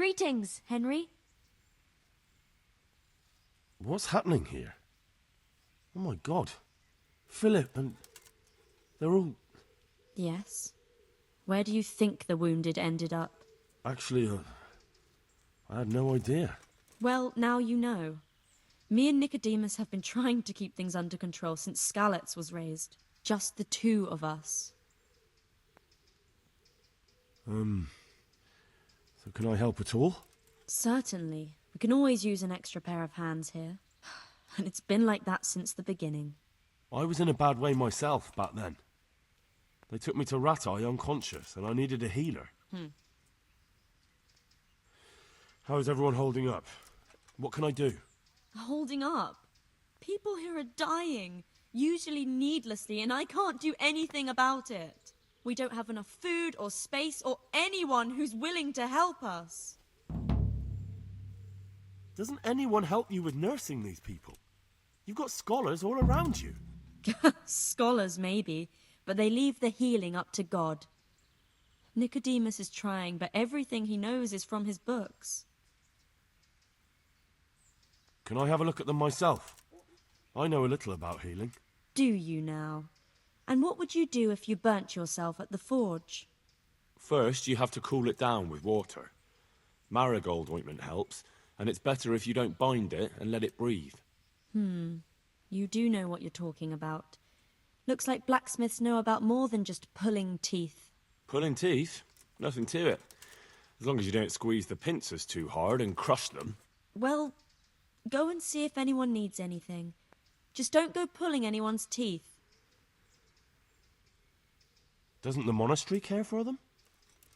Greetings, Henry. What's happening here? Oh my god. Philip and... they're all... Yes? Where do you think the wounded ended up? Actually, I had no idea. Well, now you know. Me and Nicodemus have been trying to keep things under control since Skalitz was raised. Just the two of us. So can I help at all? Certainly. We can always use an extra pair of hands here. And it's been like that since the beginning. I was in a bad way myself back then. They took me to Ratai unconscious, and I needed a healer. How is everyone holding up? What can I do? Holding up? People here are dying, usually needlessly, and I can't do anything about it. We don't have enough food or space or anyone who's willing to help us. Doesn't anyone help you with nursing these people? You've got scholars all around you. Scholars, maybe, but they leave the healing up to God. Nicodemus is trying, but everything he knows is from his books. Can I have a look at them myself? I know a little about healing. Do you now? And what would you do if you burnt yourself at the forge? First, you have to cool it down with water. Marigold ointment helps, and it's better if you don't bind it and let it breathe. You do know what you're talking about. Looks like blacksmiths know about more than just pulling teeth. Pulling teeth? Nothing to it. As long as you don't squeeze the pincers too hard and crush them. Well, go and see if anyone needs anything. Just don't go pulling anyone's teeth. Doesn't the monastery care for them?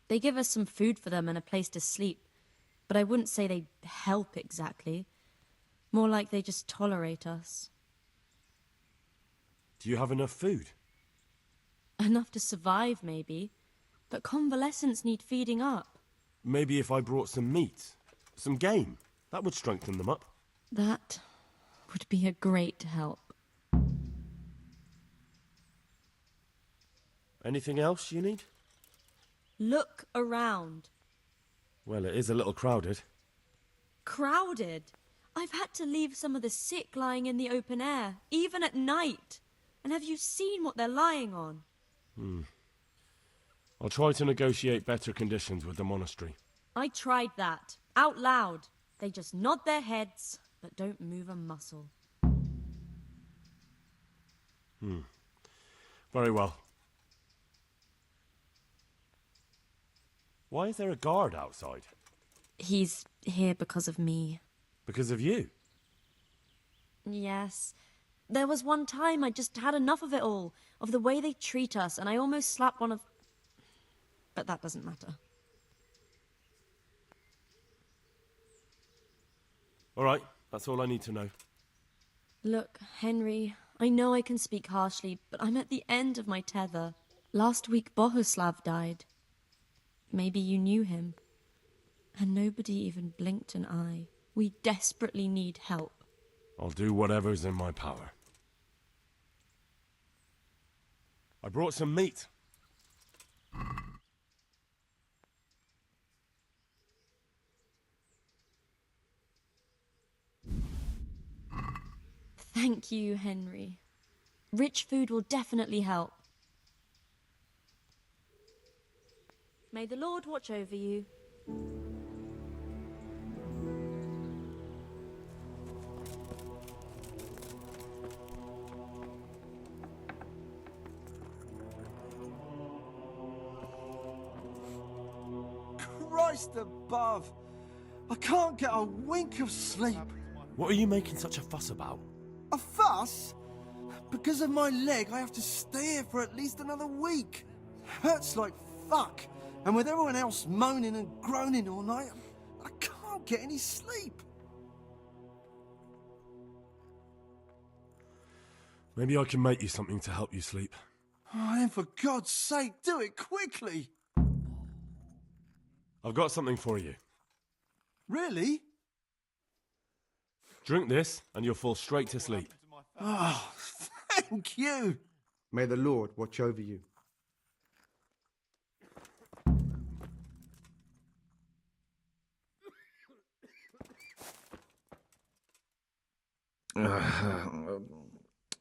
They give us some food for them and a place to sleep. But I wouldn't say they help exactly. More like they just tolerate us. Do you have enough food? Enough to survive, maybe. But convalescents need feeding up. Maybe if I brought some meat, some game, that would strengthen them up. That would be a great help. Anything else you need? Look around. Well, it is a little crowded. Crowded? I've had to leave some of the sick lying in the open air, even at night. And have you seen what they're lying on? I'll try to negotiate better conditions with the monastery. I tried that, out loud. They just nod their heads, but don't move a muscle. Very well. Why is there a guard outside? He's here because of me. Because of you? Yes. There was one time I just had enough of it all, of the way they treat us, and I almost slapped one of... But that doesn't matter. All right, that's all I need to know. Look, Henry, I know I can speak harshly, but I'm at the end of my tether. Last week Bohuslav died. Maybe you knew him. And nobody even blinked an eye. We desperately need help. I'll do whatever's in my power. I brought some meat. Thank you, Henry. Rich food will definitely help. May the Lord watch over you. Christ above! I can't get a wink of sleep. What are you making such a fuss about? A fuss? Because of my leg, I have to stay here for at least another week. Hurts like fuck. And with everyone else moaning and groaning all night, I can't get any sleep. Maybe I can make you something to help you sleep. Oh, then for God's sake, do it quickly. I've got something for you. Really? Drink this and you'll fall straight to sleep. Oh, thank you. May the Lord watch over you.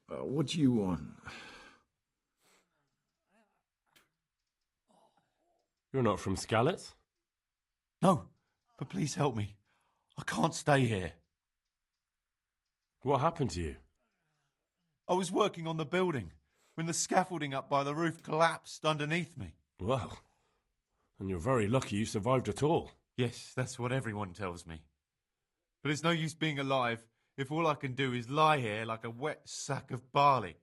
What do you want? You're not from Skalitz? No, but please help me. I can't stay here. What happened to you? I was working on the building when the scaffolding up by the roof collapsed underneath me. Well, and you're very lucky you survived at all. Yes, that's what everyone tells me. But it's no use being alive if all I can do is lie here like a wet sack of barley.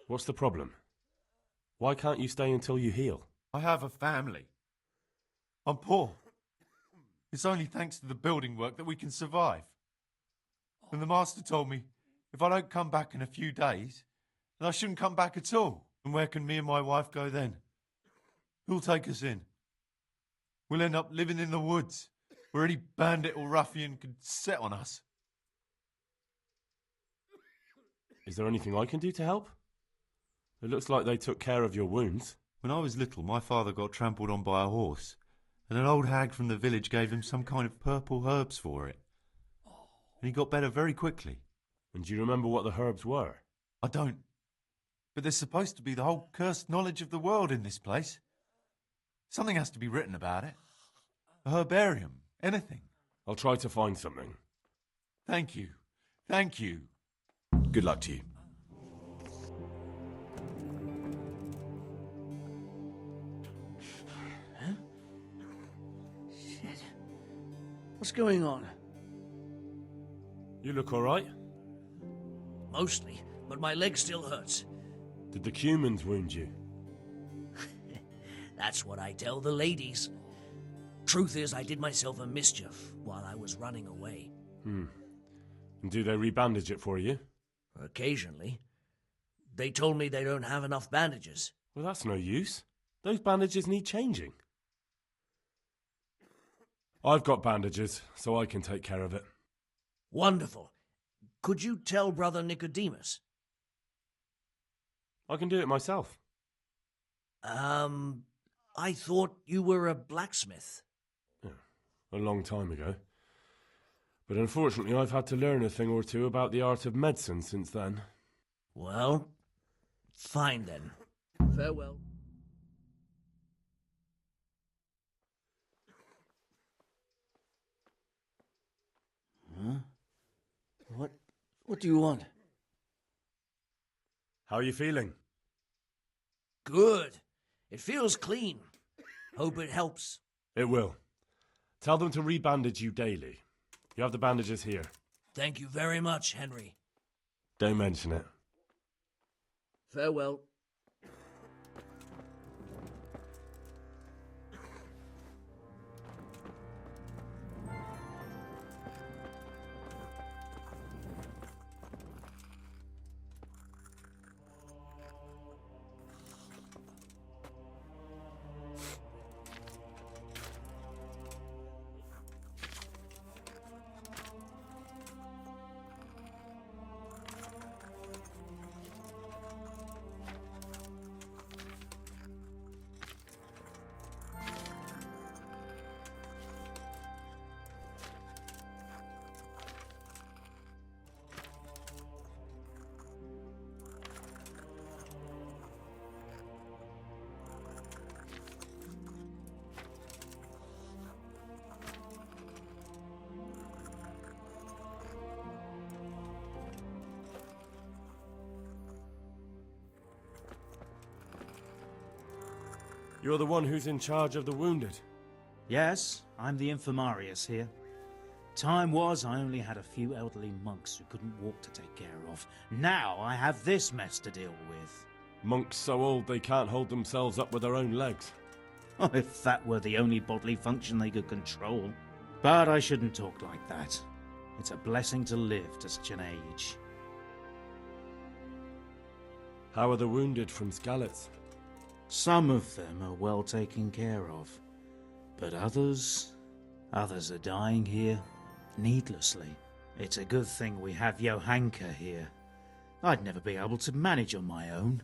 What's the problem? Why can't you stay until you heal? I have a family. I'm poor. It's only thanks to the building work that we can survive. And the master told me if I don't come back in a few days, then I shouldn't come back at all. And where can me and my wife go then? Who'll take us in? We'll end up living in the woods, where any bandit or ruffian could set on us. Is there anything I can do to help? It looks like they took care of your wounds. When I was little, my father got trampled on by a horse, and an old hag from the village gave him some kind of purple herbs for it. And he got better very quickly. And do you remember what the herbs were? I don't. But there's supposed to be the whole cursed knowledge of the world in this place. Something has to be written about it. A herbarium, anything. I'll try to find something. Thank you. Thank you. Good luck to you. Shit. What's going on? You look all right? Mostly, but my leg still hurts. Did the cumans wound you? That's what I tell the ladies. Truth is, I did myself a mischief while I was running away. And do they rebandage it for you? Occasionally. They told me they don't have enough bandages. Well, that's no use. Those bandages need changing. I've got bandages, so I can take care of it. Wonderful. Could you tell Brother Nicodemus? I can do it myself. I thought you were a blacksmith. A long time ago. But unfortunately, I've had to learn a thing or two about the art of medicine since then. Well, fine then. Farewell. Huh? What do you want? How are you feeling? Good. It feels clean. Hope it helps. It will. Tell them to rebandage you daily. You have the bandages here. Thank you very much, Henry. Don't mention it. Farewell. You're the one who's in charge of the wounded. Yes, I'm the infirmarius here. Time was I only had a few elderly monks who couldn't walk to take care of. Now I have this mess to deal with. Monks so old they can't hold themselves up with their own legs. Oh, if that were the only bodily function they could control. But I shouldn't talk like that. It's a blessing to live to such an age. How are the wounded from Skalitz? Some of them are well taken care of. But others are dying here needlessly. It's a good thing we have Johanka here. I'd never be able to manage on my own.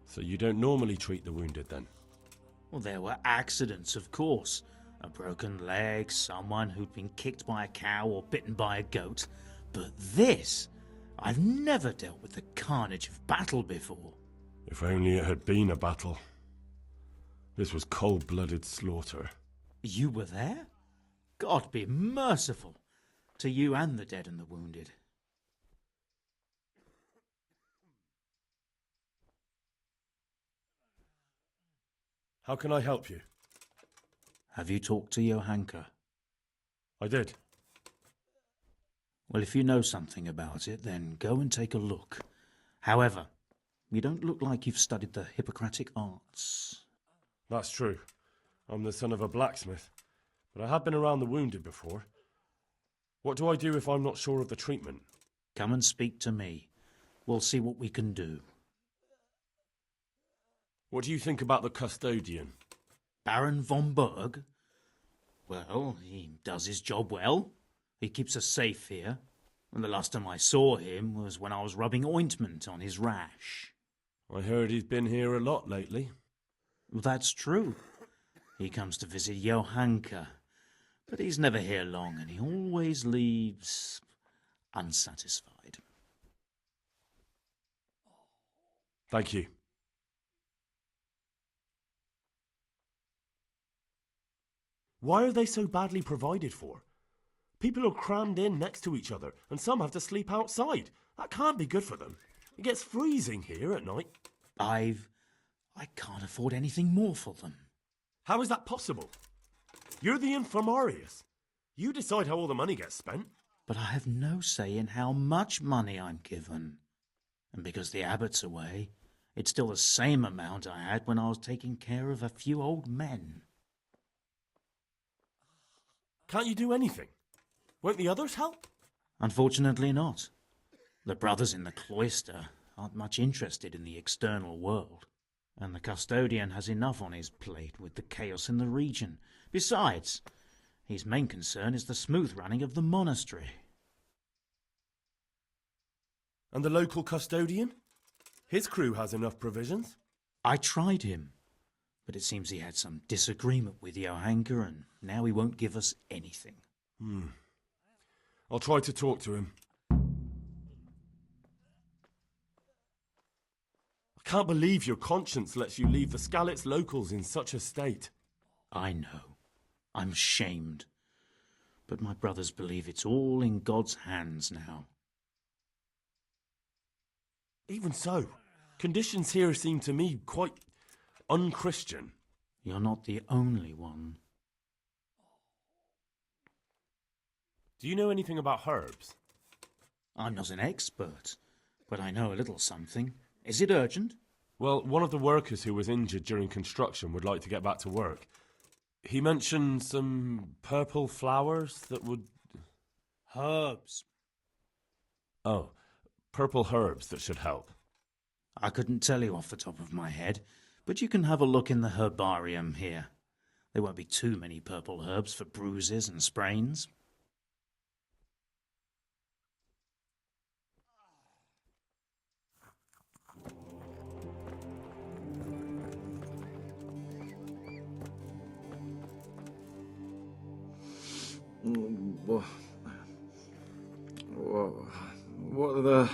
So you don't normally treat the wounded then? Well, there were accidents, of course. A broken leg, someone who'd been kicked by a cow or bitten by a goat. But this... I've never dealt with the carnage of battle before. If only it had been a battle. This was cold-blooded slaughter. You were there? God be merciful to you and the dead and the wounded. How can I help you? Have you talked to Johanka? I did. Well, if you know something about it, then go and take a look. However, you don't look like you've studied the Hippocratic arts. That's true. I'm the son of a blacksmith. But I have been around the wounded before. What do I do if I'm not sure of the treatment? Come and speak to me. We'll see what we can do. What do you think about the custodian? Baron von Berg? Well, he does his job well. He keeps us safe here. And the last time I saw him was when I was rubbing ointment on his rash. I heard he's been here a lot lately. Well, that's true. He comes to visit Johanka. But he's never here long, and he always leaves unsatisfied. Thank you. Why are they so badly provided for? People are crammed in next to each other, and some have to sleep outside. That can't be good for them. It gets freezing here at night. I can't afford anything more for them. How is that possible? You're the infirmarius. You decide how all the money gets spent. But I have no say in how much money I'm given. And because the abbot's away, it's still the same amount I had when I was taking care of a few old men. Can't you do anything? Won't the others help? Unfortunately not. The brothers in the cloister aren't much interested in the external world. And the custodian has enough on his plate with the chaos in the region. Besides, his main concern is the smooth running of the monastery. And the local custodian? His crew has enough provisions. I tried him, but it seems he had some disagreement with Johanka, and now he won't give us anything. I'll try to talk to him. I can't believe your conscience lets you leave the Skalitz locals in such a state. I know. I'm shamed. But my brothers believe it's all in God's hands now. Even so, conditions here seem to me quite unchristian. You're not the only one. Do you know anything about herbs? I'm not an expert, but I know a little something. Is it urgent? Well, one of the workers who was injured during construction would like to get back to work. He mentioned some purple flowers that would... Herbs. Oh, purple herbs that should help. I couldn't tell you off the top of my head, but you can have a look in the herbarium here. There won't be too many purple herbs for bruises and sprains. What are the...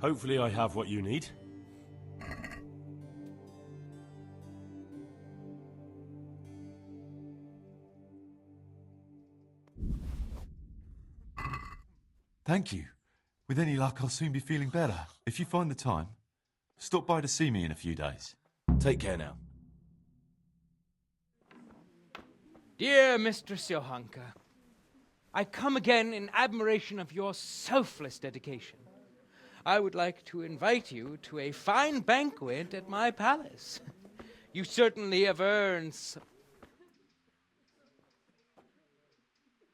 Hopefully I have what you need. Thank you. With any luck, I'll soon be feeling better. If you find the time, stop by to see me in a few days. Take care now. Dear Mistress Johanka, I come again in admiration of your selfless dedication. I would like to invite you to a fine banquet at my palace. You certainly have earned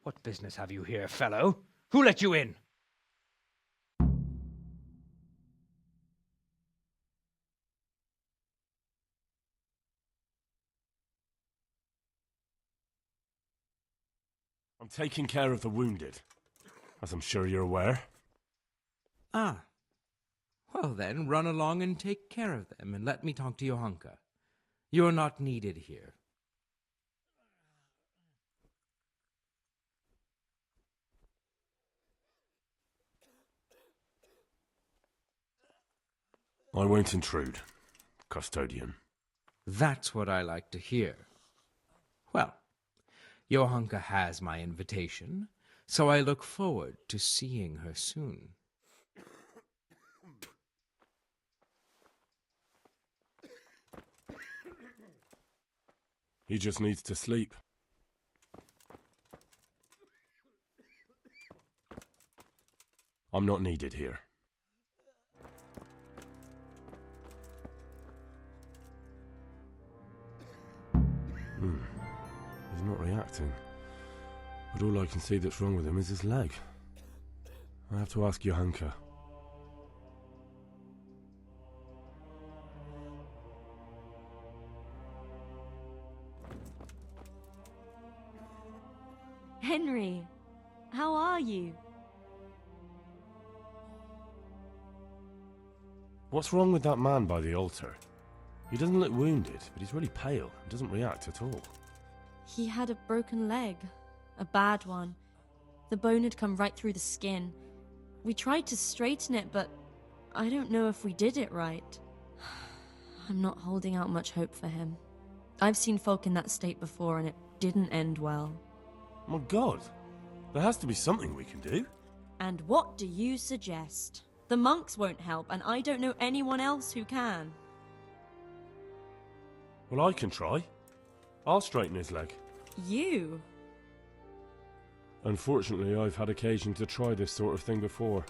What business have you here, fellow? Who let you in? I'm taking care of the wounded, as I'm sure you're aware. Ah. Well then, run along and take care of them, and let me talk to Johanka. You're not needed here. I won't intrude, custodian. That's what I like to hear. Well, Johanka has my invitation, so I look forward to seeing her soon. He just needs to sleep. I'm not needed here. He's not reacting. But all I can see that's wrong with him is his leg. I have to ask Johanka. Henry, how are you? What's wrong with that man by the altar? He doesn't look wounded, but he's really pale and doesn't react at all. He had a broken leg. A bad one. The bone had come right through the skin. We tried to straighten it, but I don't know if we did it right. I'm not holding out much hope for him. I've seen folk in that state before, and it didn't end well. My God, there has to be something we can do. And what do you suggest? The monks won't help, and I don't know anyone else who can. Well, I can try. I'll straighten his leg. You? Unfortunately, I've had occasion to try this sort of thing before.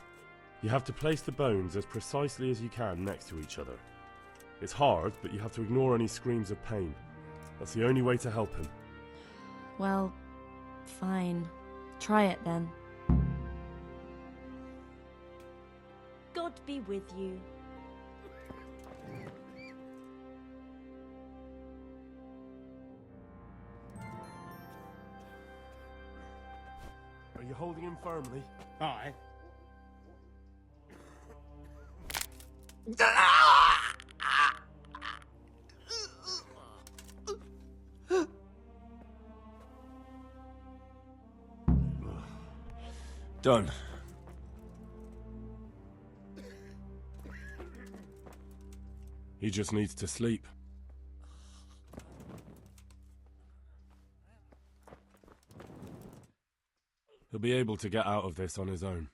You have to place the bones as precisely as you can next to each other. It's hard, but you have to ignore any screams of pain. That's the only way to help him. Well, fine. Try it then. God be with you. Are you holding him firmly? Aye. Done. He just needs to sleep. He'll be able to get out of this on his own.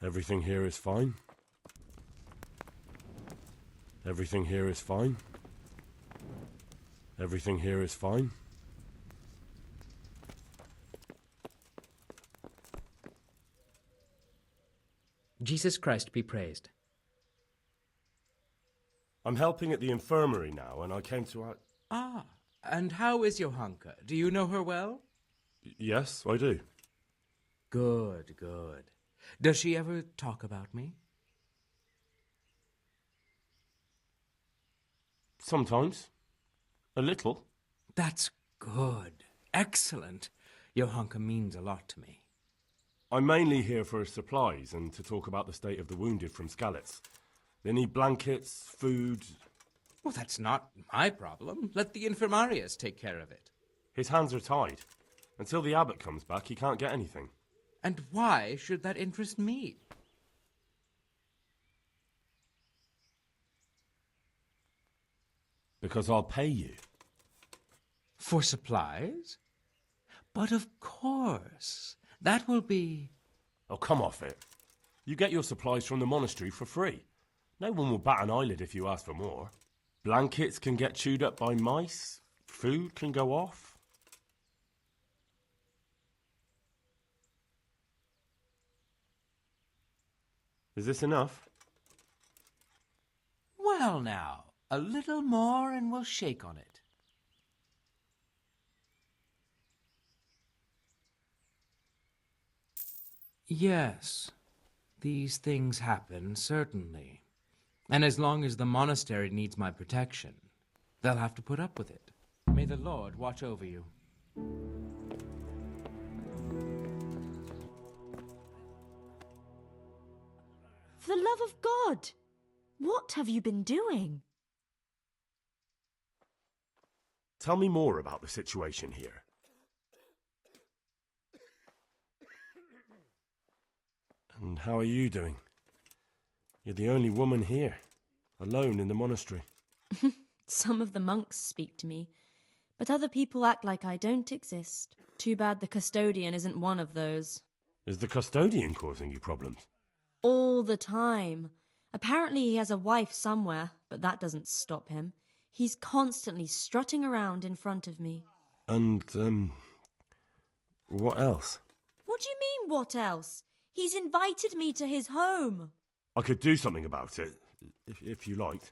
Everything here is fine. Everything here is fine. Everything here is fine. Jesus Christ be praised. I'm helping at the infirmary now, and I came to... Ah, and how is Johanka? Do you know her well? Yes, I do. Good, good. Does she ever talk about me? Sometimes. A little. That's good. Excellent. Johanka means a lot to me. I'm mainly here for supplies and to talk about the state of the wounded from Skalitz. They need blankets, food... Well, that's not my problem. Let the infirmarius take care of it. His hands are tied. Until the abbot comes back, he can't get anything. And why should that interest me? Because I'll pay you. For supplies? But of course. That will be... Oh, come off it. You get your supplies from the monastery for free. No one will bat an eyelid if you ask for more. Blankets can get chewed up by mice. Food can go off. Is this enough? Well now, a little more and we'll shake on it. Yes, these things happen, certainly. And as long as the monastery needs my protection, they'll have to put up with it. May the Lord watch over you. For the love of God! What have you been doing? Tell me more about the situation here. And how are you doing? You're the only woman here, alone in the monastery. Some of the monks speak to me, but other people act like I don't exist. Too bad the custodian isn't one of those. Is the custodian causing you problems? All the time. Apparently he has a wife somewhere, but that doesn't stop him. He's constantly strutting around in front of me. And, what else? What do you mean, what else? He's invited me to his home. I could do something about it, if you liked.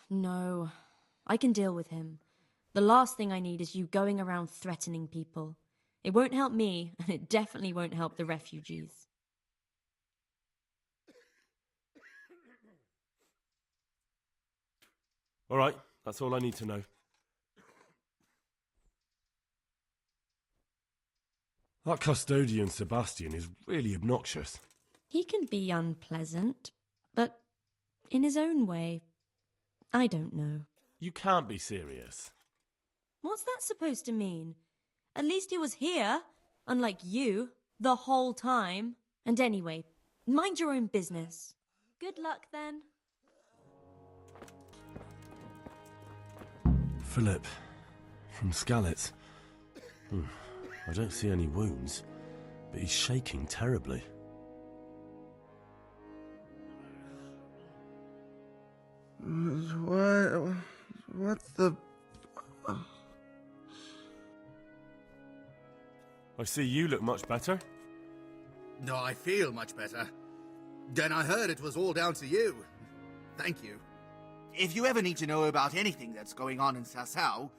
No, I can deal with him. The last thing I need is you going around threatening people. It won't help me, and it definitely won't help the refugees. All right, that's all I need to know. That custodian Sebastian is really obnoxious. He can be unpleasant, but in his own way. I don't know. You can't be serious. What's that supposed to mean? At least he was here, unlike you, the whole time. And anyway, mind your own business. Good luck then. Philip, from Skalitz. I don't see any wounds, but he's shaking terribly. What the... I see you look much better. No, I feel much better. Then I heard it was all down to you. Thank you. If you ever need to know about anything that's going on in Sasau,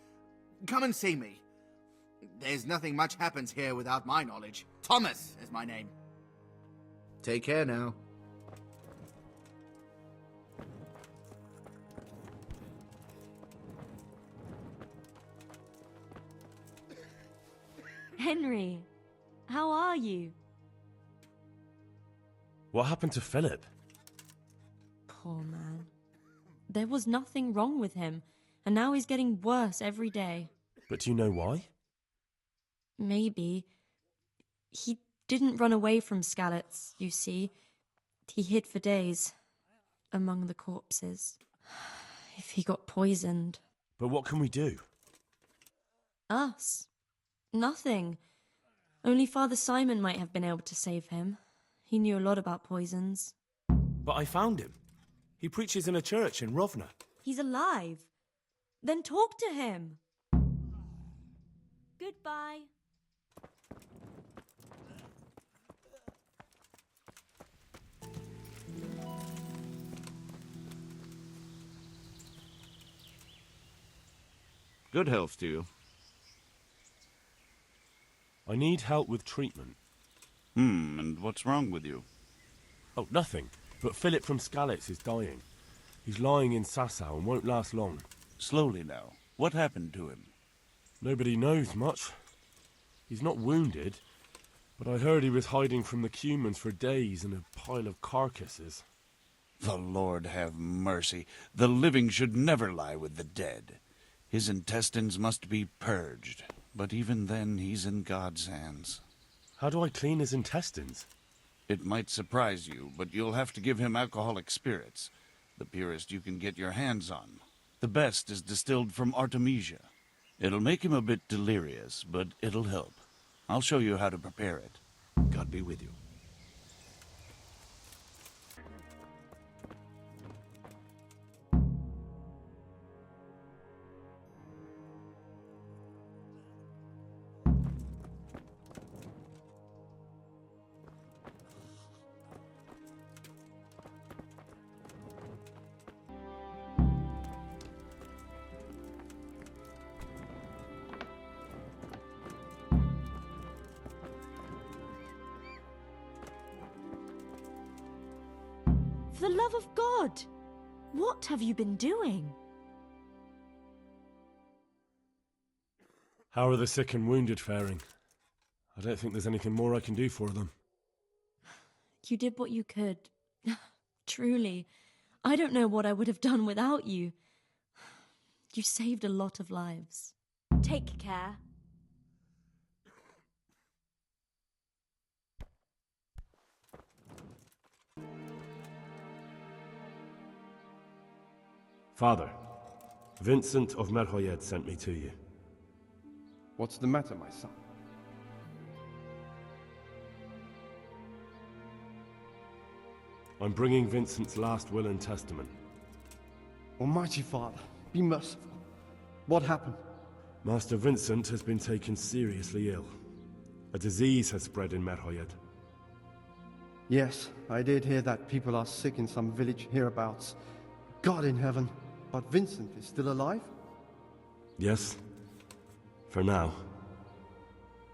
come and see me. There's nothing much happens here without my knowledge. Thomas is my name. Take care now. Henry, how are you? What happened to Philip? Poor man. There was nothing wrong with him, and now he's getting worse every day. But do you know why? Maybe. He didn't run away from Skalitz, you see. He hid for days, among the corpses. If he got poisoned. But what can we do? Us? Nothing. Only Father Simon might have been able to save him. He knew a lot about poisons. But I found him. He preaches in a church in Rovna. He's alive. Then talk to him. Goodbye. Good health to you. I need help with treatment. And what's wrong with you? Oh, nothing. But Philip from Skalitz is dying. He's lying in Sasau and won't last long. Slowly now. What happened to him? Nobody knows much. He's not wounded, but I heard he was hiding from the cumans for days in a pile of carcasses. The Lord have mercy. The living should never lie with the dead. His intestines must be purged, but even then he's in God's hands. How do I clean his intestines? It might surprise you, but you'll have to give him alcoholic spirits, the purest you can get your hands on. The best is distilled from Artemisia. It'll make him a bit delirious, but it'll help. I'll show you how to prepare it. God be with you. For the love of God! What have you been doing? How are the sick and wounded faring? I don't think there's anything more I can do for them. You did what you could. Truly, I don't know what I would have done without you. You saved a lot of lives. Take care. Father, Vincent of Merhoyed sent me to you. What's the matter, my son? I'm bringing Vincent's last will and testament. Almighty Father, be merciful. What happened? Master Vincent has been taken seriously ill. A disease has spread in Merhoyed. Yes, I did hear that people are sick in some village hereabouts. God in heaven, but Vincent is still alive? Yes, for now.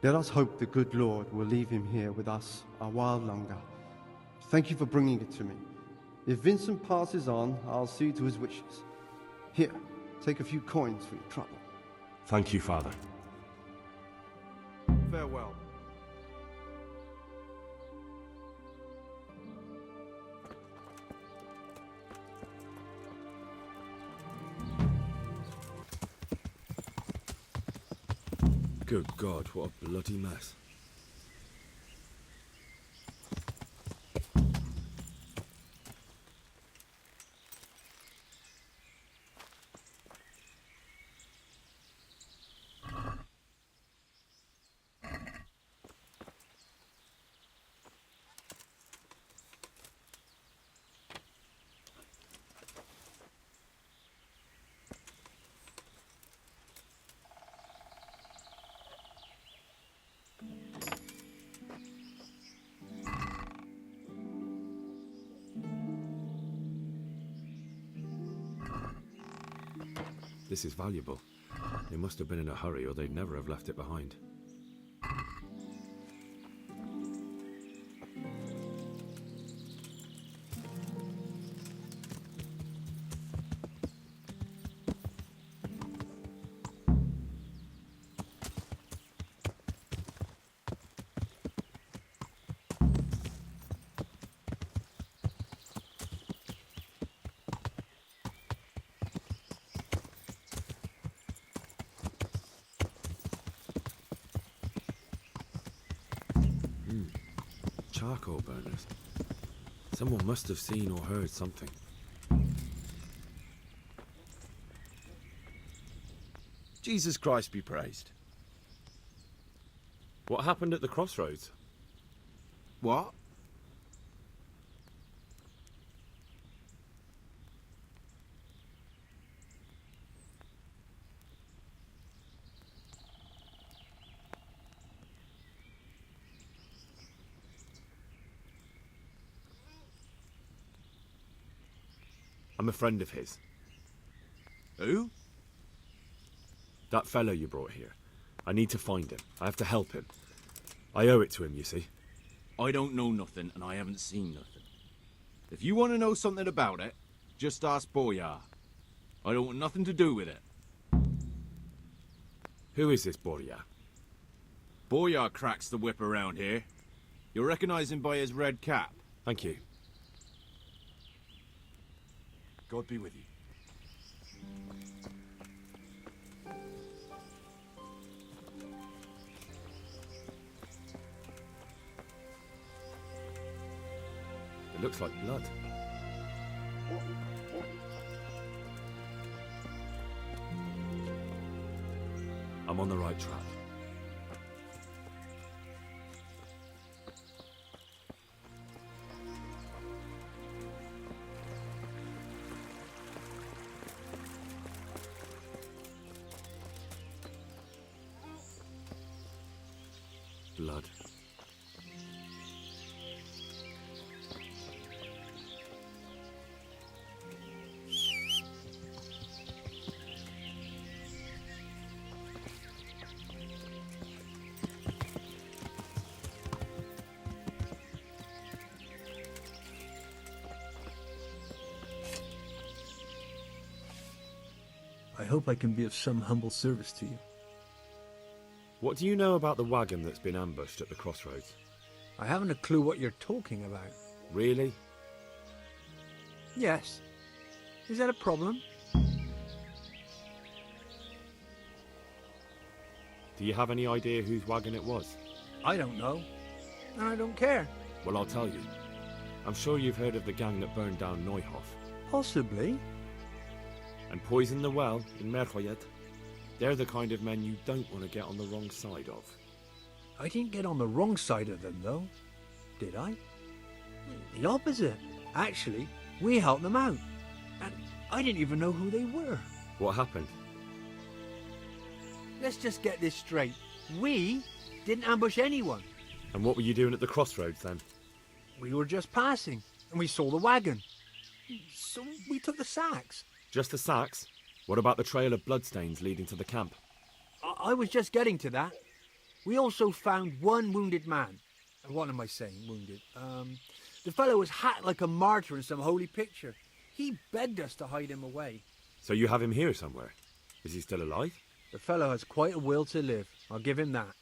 Let us hope the good Lord will leave him here with us a while longer. Thank you for bringing it to me. If Vincent passes on, I'll see to his wishes. Here, take a few coins for your trouble. Thank you, Father. Farewell. Good God, what a bloody mess. This is valuable. They must have been in a hurry or they'd never have left it behind. Charcoal burners. Someone must have seen or heard something. Jesus Christ be praised. What happened at the crossroads? What? I'm a friend of his. Who? That fellow you brought here. I need to find him. I have to help him. I owe it to him, you see. I don't know nothing, and I haven't seen nothing. If you want to know something about it, just ask Boyar. I don't want nothing to do with it. Who is this Boyar? Boyar cracks the whip around here. You'll recognize him by his red cap. Thank you. God be with you. It looks like blood. I'm on the right track. Blood. I hope I can be of some humble service to you. What do you know about the wagon that's been ambushed at the crossroads? I haven't a clue what you're talking about. Really? Yes. Is that a problem? Do you have any idea whose wagon it was? I don't know. And I don't care. Well, I'll tell you. I'm sure you've heard of the gang that burned down Neuhof. Possibly. And poisoned the well in Merhoyed. They're the kind of men you don't want to get on the wrong side of. I didn't get on the wrong side of them, though. Did I? The opposite. Actually, we helped them out. And I didn't even know who they were. What happened? Let's just get this straight. We didn't ambush anyone. And what were you doing at the crossroads then? We were just passing, and we saw the wagon. So we took the sacks. Just the sacks? What about the trail of bloodstains leading to the camp? I was just getting to that. We also found one wounded man. What am I saying, wounded? The fellow was hacked like a martyr in some holy picture. He begged us to hide him away. So you have him here somewhere? Is he still alive? The fellow has quite a will to live. I'll give him that.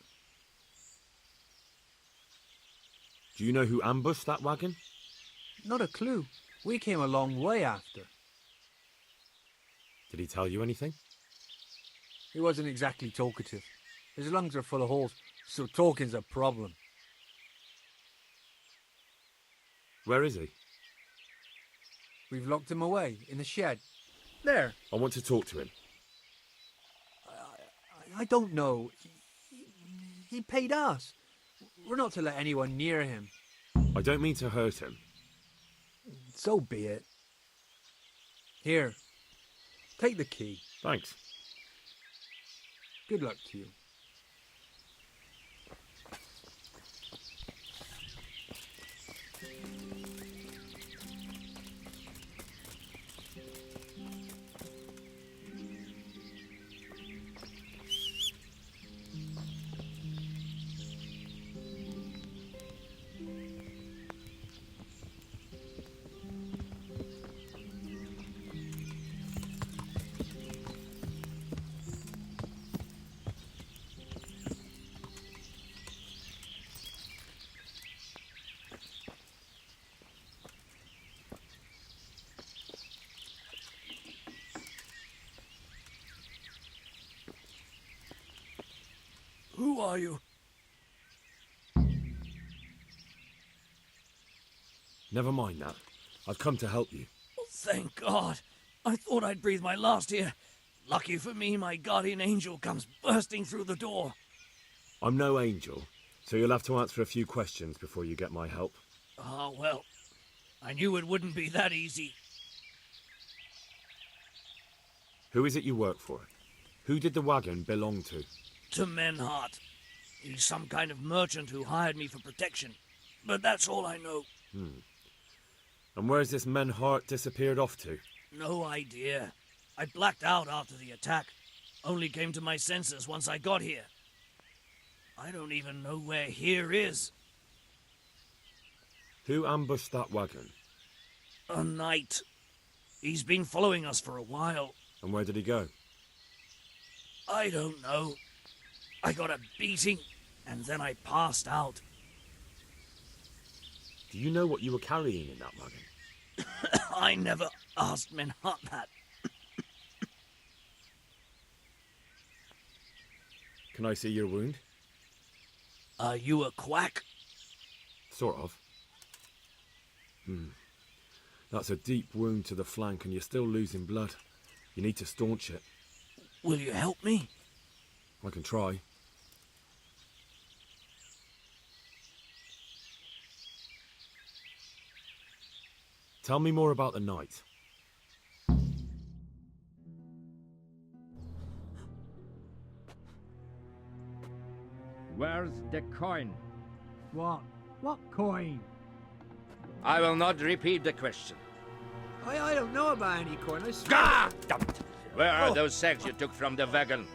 Do you know who ambushed that wagon? Not a clue. We came a long way after. Did he tell you anything? He wasn't exactly talkative. His lungs are full of holes, so talking's a problem. Where is he? We've locked him away, in the shed. There. I want to talk to him. I don't know. He paid us. We're not to let anyone near him. I don't mean to hurt him. So be it. Here. Take the key. Thanks. Good luck to you. Who are you? Never mind that. I've come to help you. Oh, thank God. I thought I'd breathe my last here. Lucky for me, my guardian angel comes bursting through the door. I'm no angel, so you'll have to answer a few questions before you get my help. Ah, well, I knew it wouldn't be that easy. Who is it you work for? Who did the wagon belong to? To Menhart. He's some kind of merchant who hired me for protection. But that's all I know. And where's this Menhart disappeared off to? No idea. I blacked out after the attack. Only came to my senses once I got here. I don't even know where here is. Who ambushed that wagon? A knight. He's been following us for a while. And where did he go? I don't know. I got a beating, and then I passed out. Do you know what you were carrying in that wagon? I never asked Menhart that. Can I see your wound? Are you a quack? Sort of. That's a deep wound to the flank and you're still losing blood. You need to staunch it. Will you help me? I can try. Tell me more about the night. Where's the coin? What? What coin? I will not repeat the question. I don't know about any coin, I swear. God damn it! Where are those sacks you took from the wagon?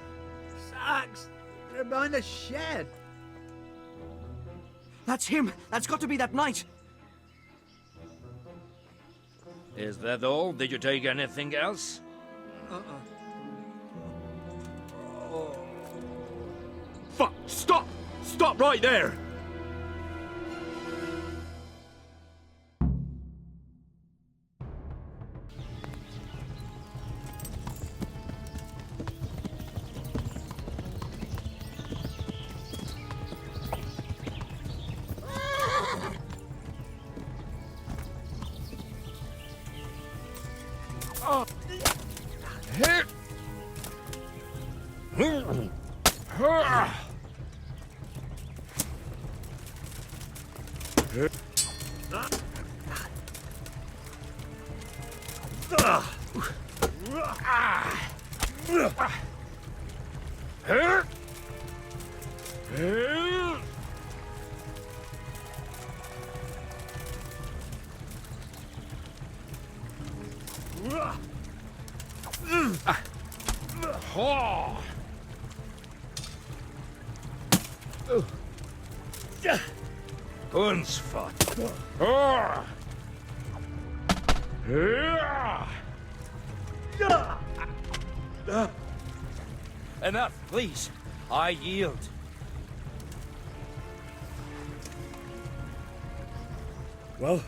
Sacks? They're behind the shed. That's him! That's got to be that knight! Is that all? Did you take anything else? Fuck! Stop! Stop right there! Enough, please. I yield. Well?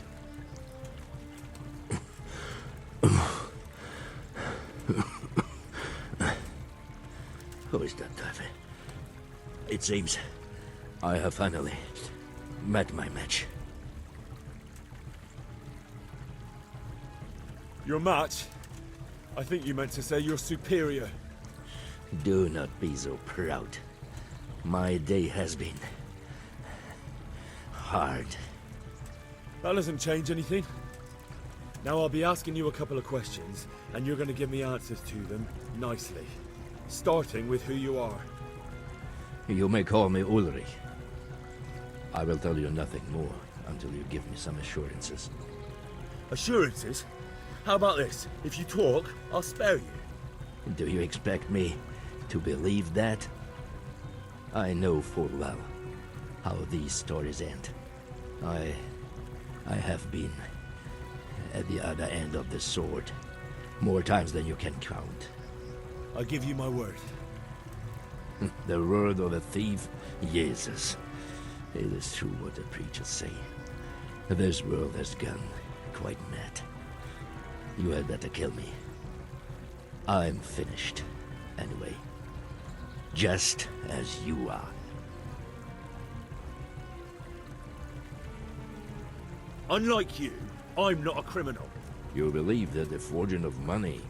Who is that, David? It seems I have finally met my match. Your match? I think you meant to say your superior. Do not be so proud. My day has been hard. That doesn't change anything. Now I'll be asking you a couple of questions, and you're going to give me answers to them nicely. Starting with who you are. You may call me Ulrich. I will tell you nothing more until you give me some assurances. Assurances? How about this? If you talk, I'll spare you. Do you expect me to believe that? I know full well how these stories end. I have been at the other end of the sword more times than you can count. I give you my word. The word of a thief? Jesus. It is true what the preachers say. This world has gone quite mad. You had better kill me. I'm finished, anyway. Just as you are. Unlike you, I'm not a criminal. You believe that the forging of money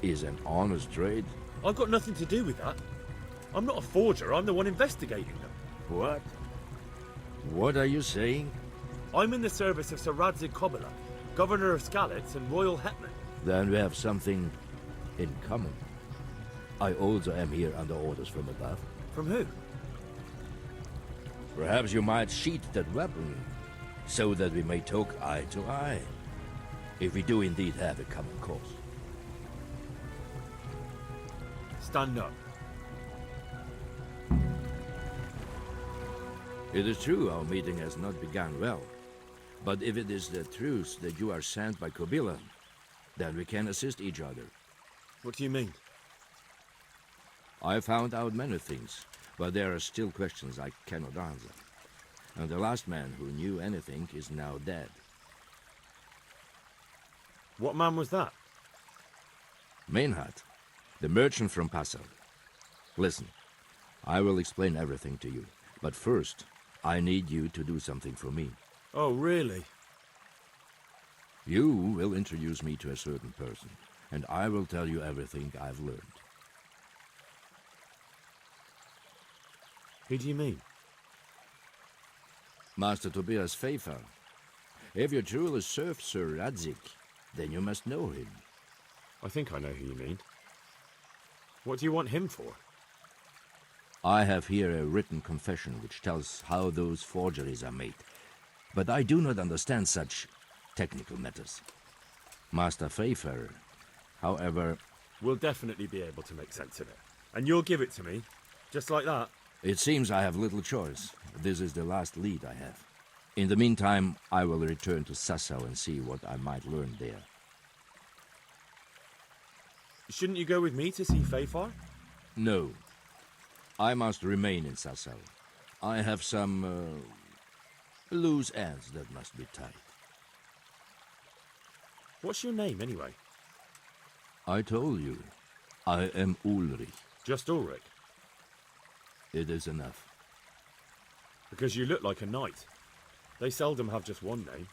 is an honest trade? I've got nothing to do with that. I'm not a forger, I'm the one investigating them. What? What are you saying? I'm in the service of Sir Radzig Kobyla, Governor of Skalitz and Royal Hetman. Then we have something in common. I also am here under orders from above. From who? Perhaps you might sheath that weapon, so that we may talk eye to eye. If we do indeed have a common cause. Stand up. It is true our meeting has not begun well. But if it is the truth that you are sent by Kobyla, then we can assist each other. What do you mean? I found out many things, but there are still questions I cannot answer. And the last man who knew anything is now dead. What man was that? Meinhard, the merchant from Passau. Listen, I will explain everything to you. But first, I need you to do something for me. Oh, really? You will introduce me to a certain person, and I will tell you everything I've learned. Who do you mean? Master Tobias Pfeiffer. If you truly serve Sir Radzig, then you must know him. I think I know who you mean. What do you want him for? I have here a written confession which tells how those forgeries are made. But I do not understand such technical matters. Master Pfeiffer, however... We'll definitely be able to make sense of it. And you'll give it to me, just like that? It seems I have little choice. This is the last lead I have. In the meantime, I will return to Sassau and see what I might learn there. Shouldn't you go with me to see Pfeiffer? No. I must remain in Sassau. I have some loose ends that must be tied. What's your name, anyway? I told you. I am Ulrich. Just Ulrich? It is enough. Because you look like a knight. They seldom have just one name.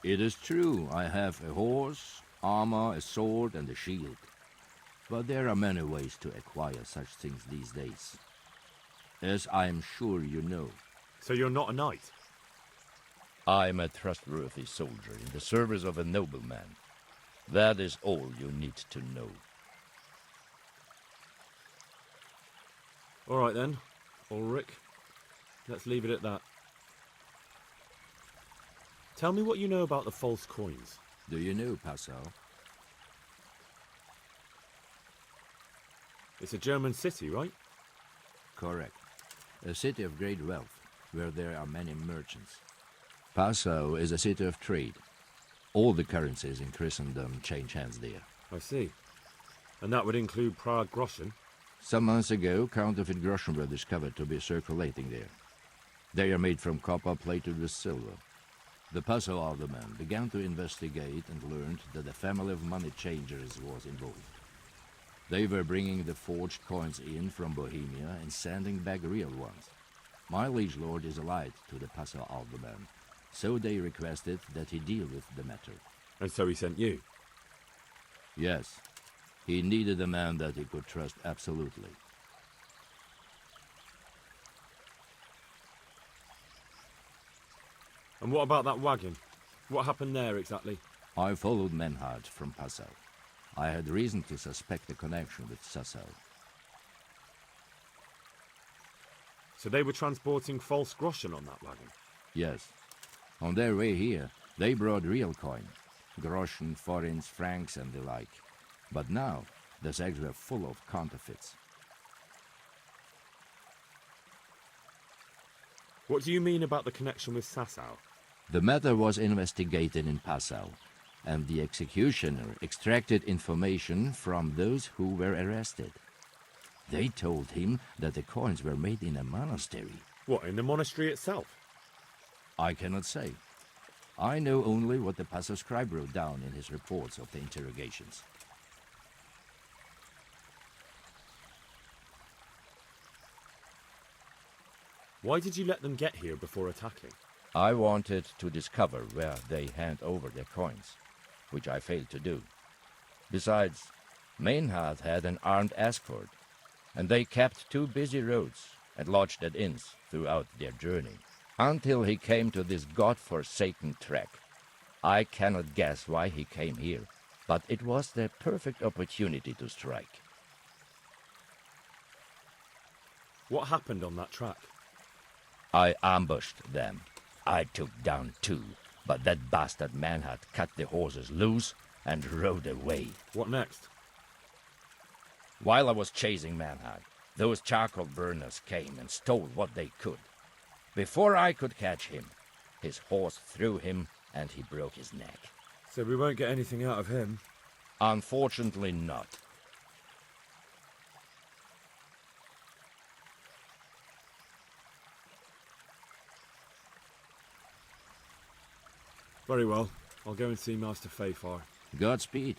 It is true. I have a horse, armor, a sword, and a shield. But there are many ways to acquire such things these days. As I am sure you know. So you're not a knight? I'm a trustworthy soldier in the service of a nobleman. That is all you need to know. All right then, Ulrich. Let's leave it at that. Tell me what you know about the false coins. Do you know Passau? It's a German city, right? Correct. A city of great wealth, where there are many merchants. Passau is a city of trade. All the currencies in Christendom change hands there. I see. And that would include Prague groschen? Some months ago, counterfeit groschen were discovered to be circulating there. They are made from copper plated with silver. The Passau alderman began to investigate and learned that a family of money changers was involved. They were bringing the forged coins in from Bohemia and sending back real ones. My liege lord is allied to the Passau alderman, so they requested that he deal with the matter. And so he sent you? Yes. He needed a man that he could trust absolutely. And what about that wagon? What happened there exactly? I followed Menhard from Passau. I had reason to suspect a connection with Sassau. So they were transporting false groschen on that wagon? Yes. On their way here, they brought real coin. Groschen, forints, francs and the like. But now, the sacks were full of counterfeits. What do you mean about the connection with Sassau? The matter was investigated in Passau, and the executioner extracted information from those who were arrested. They told him that the coins were made in a monastery. What, in the monastery itself? I cannot say. I know only what the Passau scribe wrote down in his reports of the interrogations. Why did you let them get here before attacking? I wanted to discover where they hand over their coins, which I failed to do. Besides, Meinhard had an armed escort, and they kept two busy roads and lodged at inns throughout their journey, until he came to this god-forsaken track. I cannot guess why he came here, but it was the perfect opportunity to strike. What happened on that track? I ambushed them. I took down two, but that bastard Manhard cut the horses loose and rode away. What next? While I was chasing Manhard, those charcoal burners came and stole what they could. Before I could catch him, his horse threw him and he broke his neck. So we won't get anything out of him? Unfortunately not. Very well. I'll go and see Master Fafar. Godspeed.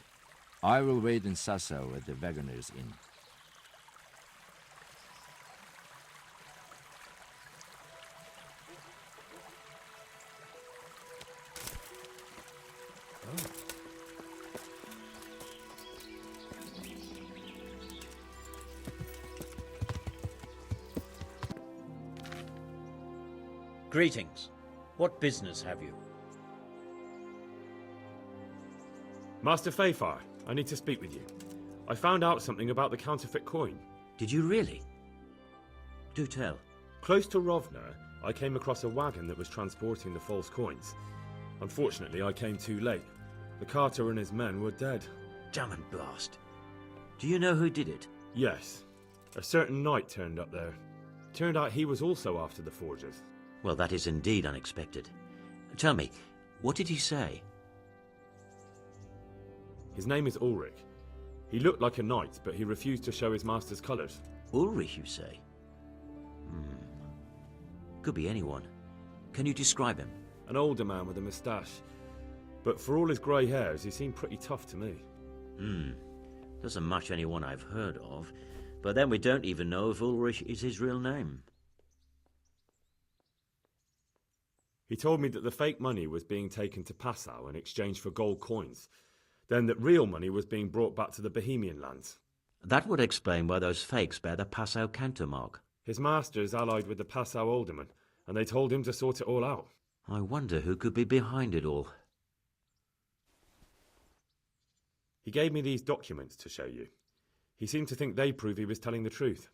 I will wait in Sassau at the Wagoner's Inn. Greetings. What business have you? Master Fafar, I need to speak with you. I found out something about the counterfeit coin. Did you really? Do tell. Close to Rovna, I came across a wagon that was transporting the false coins. Unfortunately, I came too late. The carter and his men were dead. Damn and blast. Do you know who did it? Yes. A certain knight turned up there. Turned out he was also after the forgers. Well, that is indeed unexpected. Tell me, what did he say? His name is Ulrich. He looked like a knight, but he refused to show his master's colours. Ulrich, you say? Could be anyone. Can you describe him? An older man with a moustache. But for all his grey hairs, he seemed pretty tough to me. Doesn't match anyone I've heard of. But then we don't even know if Ulrich is his real name. He told me that the fake money was being taken to Passau in exchange for gold coins. Then that real money was being brought back to the Bohemian lands. That would explain why those fakes bear the Passau countermark. His master is allied with the Passau alderman, and they told him to sort it all out. I wonder who could be behind it all. He gave me these documents to show you. He seemed to think they prove he was telling the truth.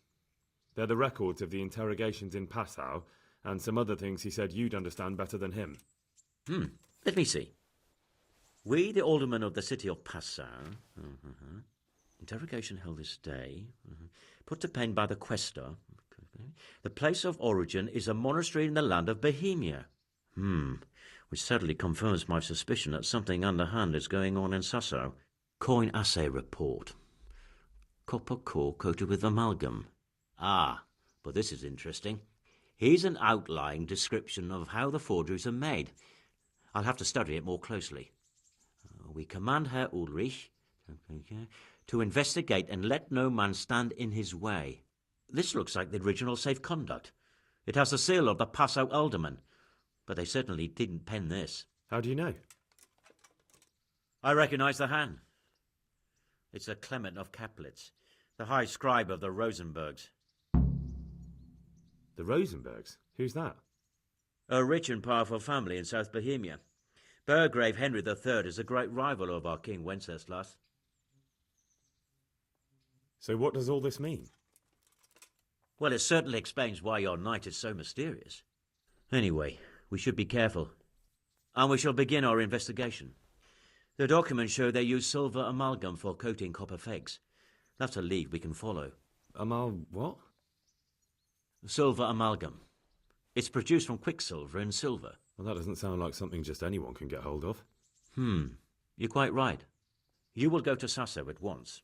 They're the records of the interrogations in Passau, and some other things he said you'd understand better than him. Let me see. We, the aldermen of the city of Passau, interrogation held this day, put to pen by the questor. The place of origin is a monastery in the land of Bohemia. Which certainly confirms my suspicion that something underhand is going on in Sasso. Coin assay report. Copper core coated with amalgam. But this is interesting. Here's an outline description of how the forgeries are made. I'll have to study it more closely. We command Herr Ulrich to investigate and let no man stand in his way. This looks like the original safe conduct. It has the seal of the Passau alderman, but they certainly didn't pen this. How do you know? I recognise the hand. It's a Clement of Kaplitz, the high scribe of the Rosenbergs. The Rosenbergs? Who's that? A rich and powerful family in South Bohemia. Burgrave Henry III is a great rival of our King Wenceslao. So what does all this mean? Well, it certainly explains why your knight is so mysterious. Anyway, we should be careful. And we shall begin our investigation. The documents show they use silver amalgam for coating copper fakes. That's a lead we can follow. What? Silver amalgam. It's produced from quicksilver and silver. Well, that doesn't sound like something just anyone can get hold of. You're quite right. You will go to Sasso at once.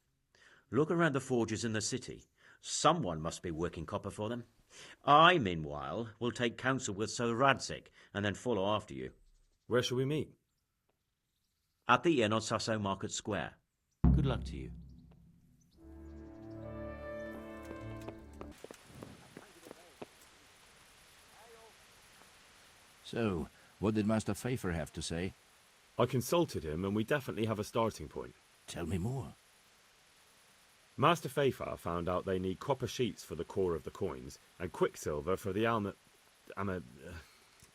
Look around the forges in the city. Someone must be working copper for them. I, meanwhile, will take counsel with Sir Radzig and then follow after you. Where shall we meet? At the inn on Sasso Market Square. Good luck to you. So, what did Master Pfeiffer have to say? I consulted him, and we definitely have a starting point. Tell me more. Master Pfeiffer found out they need copper sheets for the core of the coins, and quicksilver for the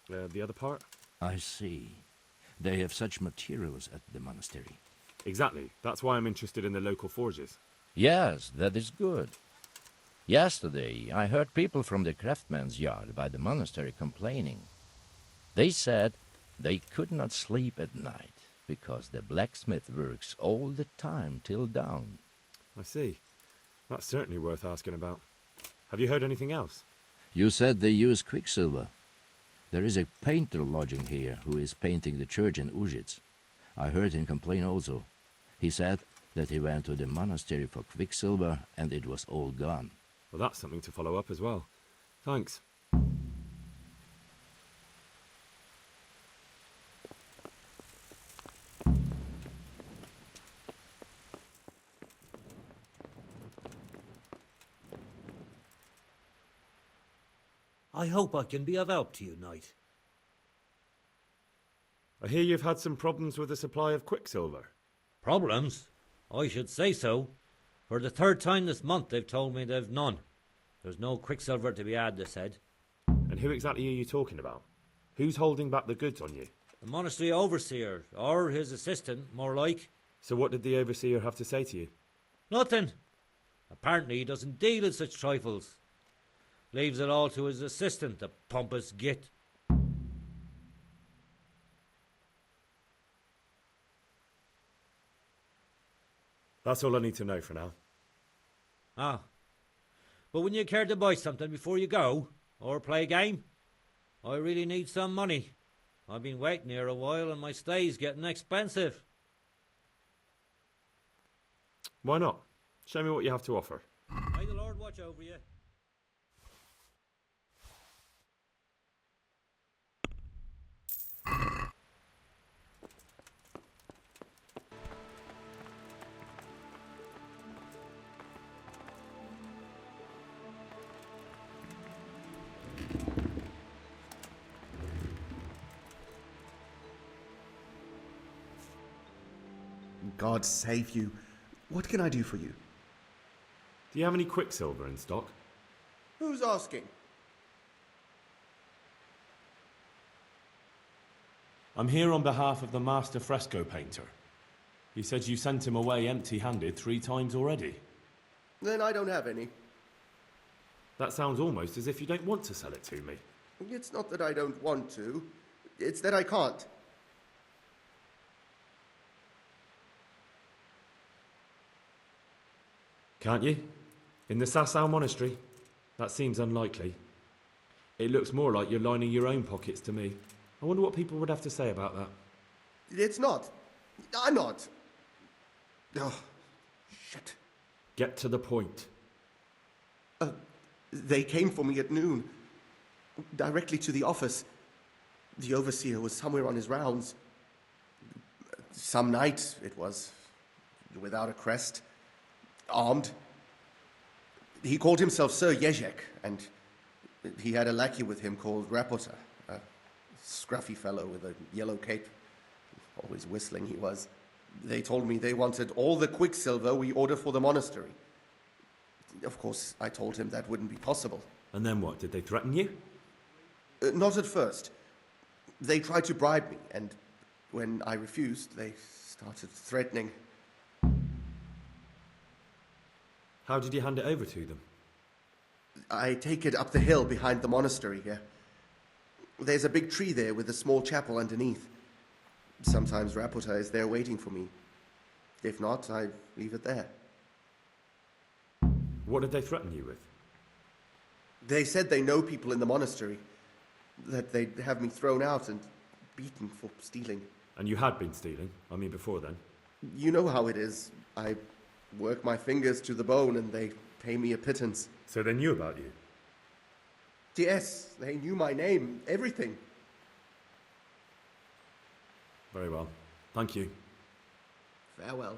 the other part? I see. They have such materials at the monastery. Exactly. That's why I'm interested in the local forges. Yes, that is good. Yesterday, I heard people from the craftsman's yard by the monastery complaining. They said they could not sleep at night because the blacksmith works all the time till dawn. I see. That's certainly worth asking about. Have you heard anything else? You said they use quicksilver. There is a painter lodging here who is painting the church in Ujits. I heard him complain also. He said that he went to the monastery for quicksilver and it was all gone. Well, that's something to follow up as well. Thanks. I hope I can be of help to you, Knight. I hear you've had some problems with the supply of quicksilver. Problems? I should say so. For the third time this month they've told me they've none. There's no quicksilver to be had, they said. And who exactly are you talking about? Who's holding back the goods on you? The monastery overseer, or his assistant, more like. So what did the overseer have to say to you? Nothing. Apparently he doesn't deal in such trifles. Leaves it all to his assistant, the pompous git. That's all I need to know for now. Ah. But wouldn't you care to buy something before you go? Or play a game? I really need some money. I've been waiting here a while and my stay's getting expensive. Why not? Show me what you have to offer. May the Lord watch over you. God save you. What can I do for you? Do you have any quicksilver in stock? Who's asking? I'm here on behalf of the master fresco painter. He said you sent him away empty-handed 3 times already. Then I don't have any. That sounds almost as if you don't want to sell it to me. It's not that I don't want to. It's that I can't. Can't you? In the Sasau monastery? That seems unlikely. It looks more like you're lining your own pockets to me. I wonder what people would have to say about that. It's not. I'm not. Oh, shit. Get to the point. They came for me at noon. Directly to the office. The overseer was somewhere on his rounds. Some night, it was. Without a crest. Armed. He called himself Sir Jezek, and he had a lackey with him called Rapota, a scruffy fellow with a yellow cape. Always whistling he was. They told me they wanted all the quicksilver we order for the monastery. Of course, I told him that wouldn't be possible. And then what? Did they threaten you? Not at first. They tried to bribe me, and when I refused, they started threatening. How did you hand it over to them? I take it up the hill behind the monastery here. There's a big tree there with a small chapel underneath. Sometimes Rapota is there waiting for me. If not, I leave it there. What did they threaten you with? They said they know people in the monastery. That they'd have me thrown out and beaten for stealing. And you had been stealing? I mean, before then? You know how it is. I work my fingers to the bone and they pay me a pittance. So they knew about you? Yes, they knew my name, everything. Very well. Thank you. Farewell.